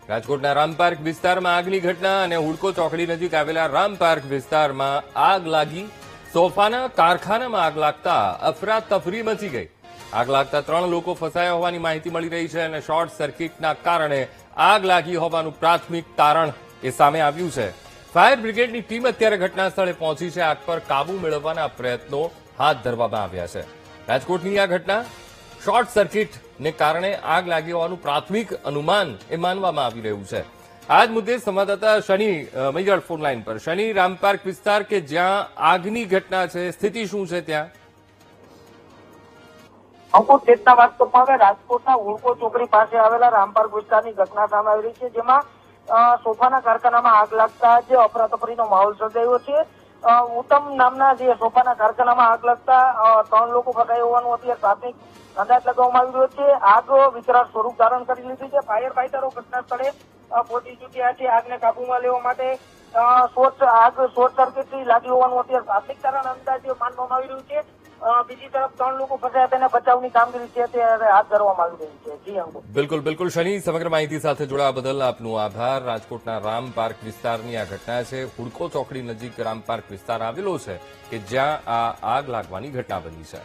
રાજકોટના રામપાર્ક વિસ્તારમાં આગની ઘટના અને હુડકો ચોકડી નજીક આવેલા રામપાર્ક વિસ્તારમાં આગ લાગી. સોફાના કારખાનામાં આગ લાગતા અફરાતફરી મચી ગઈ. આગ લાગતા 3 લોકો ફસાયા હોવાની માહિતી મળી રહી છે અને શોર્ટ સર્કિટના કારણે આગ લાગી હોવાનું પ્રાથમિક તારણ એ સામે આવ્યું છે. ફાયર બ્રિગેડની ટીમ અત્યારે ઘટના સ્થળે પહોંચી છે. આગ પર કાબુ મેળવવાના પ્રયત્નો હાથ ધરવામાં આવ્યા છે. રાજકોટની આ ઘટના શોર્ટ સર્કિટને કારણે આગ લાગી હોવાનું પ્રાથમિક અનુમાન એ માનવામાં આવી રહ્યું છે. આ જ મુદ્દે સંવાદદાતા શનિ મૈયડ ફોન લાઈન પર. શનિ, રામપાર્ક વિસ્તાર કે જ્યાં આગની ઘટના છે, સ્થિતિ શું છે ત્યાં? અંકુર, ચેતના વાત કરવામાં આવે રાજકોટના હુડકો ચોકડી પાસે આવેલા રામપાર્ક વિસ્તારની ઘટના સામે આવી રહી છે, જેમાં સોફાના કારખાનામાં આગ લાગતા જ અફરાતફરીનો માહોલ સર્જાયો છે. ઉત્તમ નામના જે સોફાના કારખાનામાં આગ લાગતા 3 લોકો ફસાયા હોવાનું અત્યારે પ્રાથમિક અંદાજ લગાવવામાં આવી રહ્યો છે. આગ વિકરાળ સ્વરૂપ ધારણ કરી લીધી છે. ફાયર ફાઈટરો ઘટના સ્થળે પહોંચી ચૂક્યા છે. આગને કાબુમાં લેવા માટે શોર્ટ સર્કિટથી લાગી હોવાનું અત્યારે પ્રાથમિક તારણ અંદાજે માનવામાં આવી રહ્યું છે. બીજી તરફ 3 લોકો ફસાયા તેને બચાવની કામગીરી છે તે હાથ ધરવામાં આવી રહી છે. જી અંકુર. બિલકુલ શનિ, સમગ્ર માહિતી સાથે જોડાવા બદલ આપનો આભાર. રાજકોટના રામપાર્ક વિસ્તારની આ ઘટના છે. હુડકો ચોકડી નજીક રામપાર્ક વિસ્તાર આવેલો છે કે જ્યાં આ આગ લાગવાની ઘટના બની છે.